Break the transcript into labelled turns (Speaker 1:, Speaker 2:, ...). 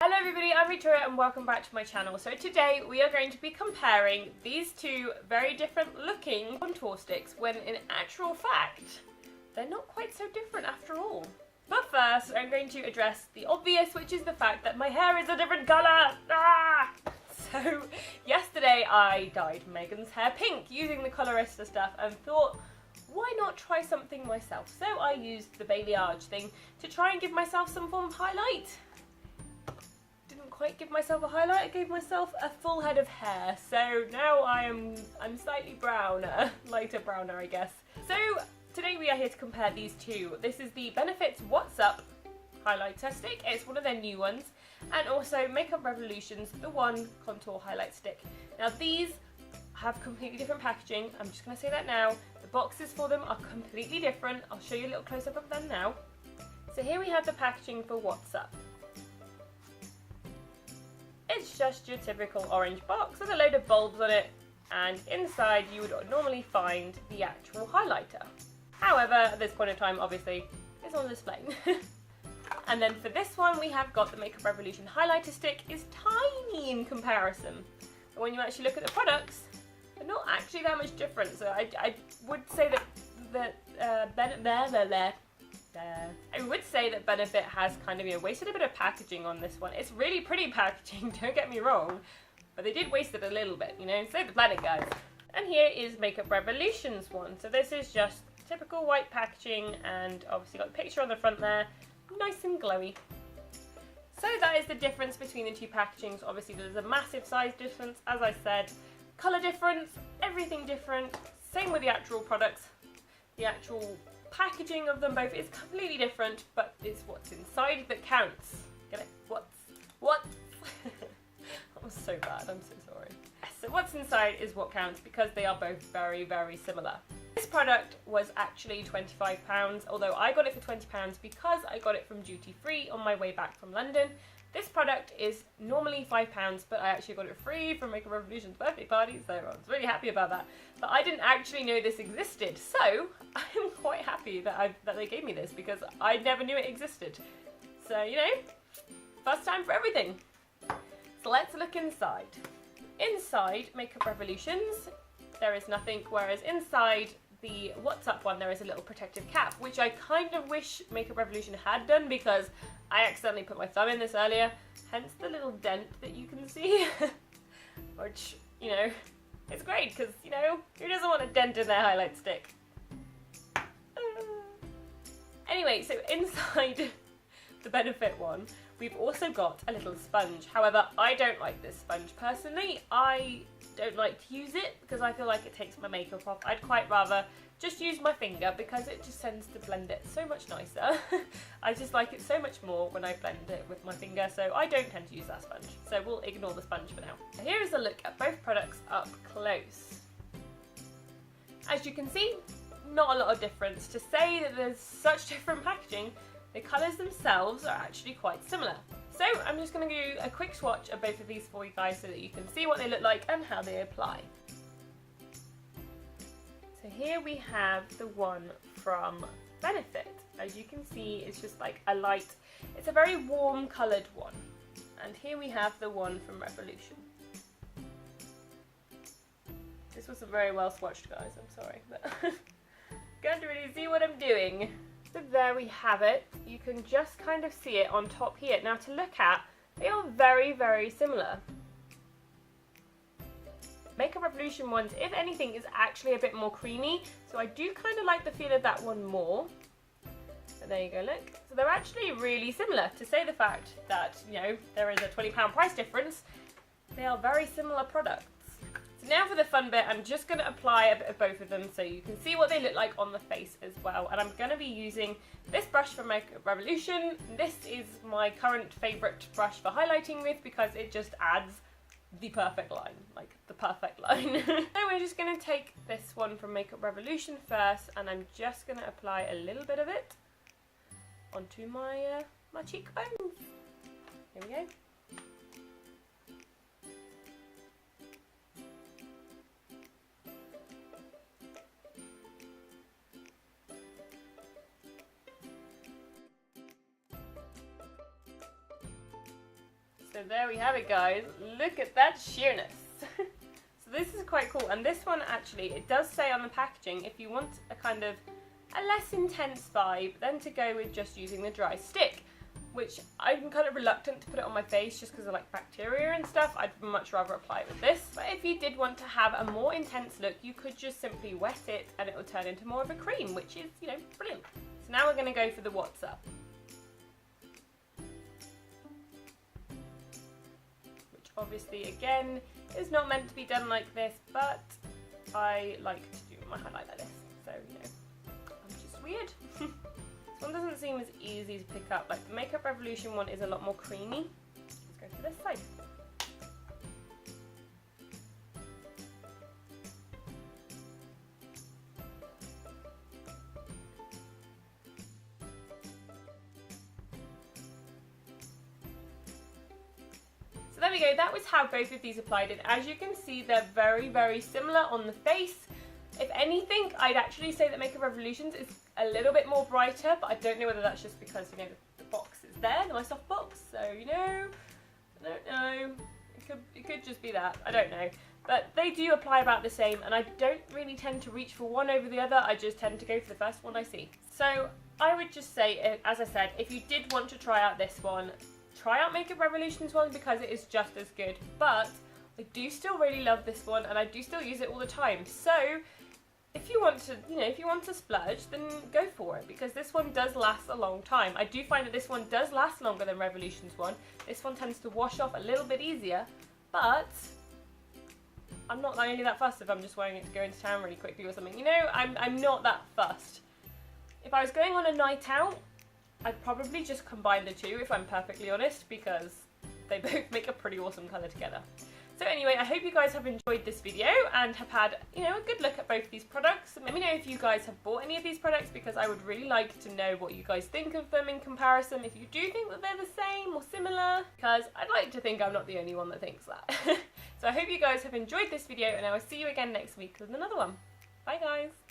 Speaker 1: Hello everybody, I'm Victoria and welcome back to my channel. So today we are going to be comparing these two very different looking contour sticks when in actual fact they're not quite so different after all. But first I'm going to address the obvious, which is the fact that my hair is a different colour! Ah! So yesterday I dyed Megan's hair pink using the Colorista stuff and thought, why not try something myself? So I used the balayage thing to try and give myself some form of highlight. Didn't quite give myself a highlight, I gave myself a full head of hair. So now I'm slightly browner, lighter browner I guess. So today we are here to compare these two. This is the Benefit's What's Up highlighter stick. It's one of their new ones. And also Makeup Revolution's The One Contour Highlight Stick. Now these have completely different packaging. I'm just going to say that now. The boxes for them are completely different. I'll show you a little close-up of them now. So here we have the packaging for What's Up. It's just your typical orange box with a load of bulbs on it, and inside you would normally find the actual highlighter. However, at this point in time, obviously, it's on display. And then for this one, we have got the Makeup Revolution highlighter stick. Is tiny in comparison. But when you actually look at the products, they're not actually that much different. So I would say that I would say that Benefit has kind of, wasted a bit of packaging on this one. It's really pretty packaging, don't get me wrong, but they did waste it a little bit, save the planet, guys. And here is Makeup Revolution's one. So this is just typical white packaging, and obviously got the picture on the front there, nice and glowy. So that is the difference between the two packagings. Obviously there's a massive size difference, as I said, colour difference, everything different. Same with the actual products. The actual packaging of them both is completely different, but it's what's inside that counts. Get it? What? I'm so bad, I'm so sorry. So what's inside is what counts because they are both very, very similar. This product was actually £25, although I got it for £20 because I got it from duty free on my way back from London. This product is normally £5, but I actually got it free from Makeup Revolution's birthday party, so I was really happy about that. But I didn't actually know this existed, so I'm quite happy that they gave me this because I never knew it existed. So, first time for everything. So let's look inside. Inside Makeup Revolution's, there is nothing, whereas inside the What's Up one there is a little protective cap, which I kind of wish Makeup Revolution had done because I accidentally put my thumb in this earlier, hence the little dent that you can see. Which, it's great because, who doesn't want a dent in their highlight stick? Anyway, so inside the Benefit one, we've also got a little sponge. However, I don't like this sponge personally. I don't like to use it because I feel like it takes my makeup off. I'd quite rather just use my finger because it just tends to blend it so much nicer. I just like it so much more when I blend it with my finger, so I don't tend to use that sponge. So we'll ignore the sponge for now. Here is a look at both products up close. As you can see, not a lot of difference. To say that there's such different packaging, the colours themselves are actually quite similar. So I'm just going to do a quick swatch of both of these for you guys so that you can see what they look like and how they apply. So here we have the one from Benefit. As you can see, it's just like a light, it's a very warm coloured one. And here we have the one from Revolution. This wasn't very well swatched, guys, I'm sorry, but can't really see what I'm doing. So there we have it. You can just kind of see it on top here. Now to look at, they are very, very similar. Makeup Revolution ones, if anything, is actually a bit more creamy. So I do kind of like the feel of that one more. But there you go, look. So they're actually really similar. To say the fact that, there is a £20 price difference, they are very similar products. So now for the fun bit, I'm just going to apply a bit of both of them so you can see what they look like on the face as well. And I'm going to be using this brush from Makeup Revolution. This is my current favourite brush for highlighting with because it just adds the perfect line, like the perfect line. So we're just going to take this one from Makeup Revolution first, and I'm just going to apply a little bit of it onto my my cheekbones. Here we go. So there we have it, guys. Look at that sheerness. So this is quite cool, and this one actually, it does say on the packaging, if you want a kind of a less intense vibe, then to go with just using the dry stick, which I'm kind of reluctant to put it on my face just because of like bacteria and stuff. I'd much rather apply it with this. But if you did want to have a more intense look, you could just simply wet it and it will turn into more of a cream, which is, you know, brilliant. So now we're going to go for the What's Up, which obviously again is not meant to be done like this, but I like to do my highlight like this, so you know, I'm just weird. This one doesn't seem as easy to pick up. Like the Makeup Revolution one is a lot more creamy. Let's go for this side. So there we go, that was how both of these applied, and as you can see, they're very, very similar on the face. If anything, I'd actually say that Makeup Revolutions is a little bit more brighter, but I don't know whether that's just because, you know, the box is there, my soft box, so, you know, I don't know. It could just be that, I don't know. But they do apply about the same, and I don't really tend to reach for one over the other, I just tend to go for the first one I see. So I would just say, as I said, if you did want to try out this one, try out Makeup Revolutions one because it is just as good, but I do still really love this one and I do still use it all the time. So if you want to, you know, if you want to splurge, then go for it because this one does last a long time. I do find that this one does last longer than Revolutions one. This one tends to wash off a little bit easier, but I'm not really that fussed if I'm just wearing it to go into town really quickly or something. You know, I'm not that fussed. If I was going on a night out, I'd probably just combine the two, if I'm perfectly honest, because they both make a pretty awesome colour together. So anyway, I hope you guys have enjoyed this video and have had, you know, a good look at both these products. Let me know if you guys have bought any of these products because I would really like to know what you guys think of them in comparison, if you do think that they're the same or similar, because I'd like to think I'm not the only one that thinks that. So I hope you guys have enjoyed this video and I will see you again next week with another one. Bye guys!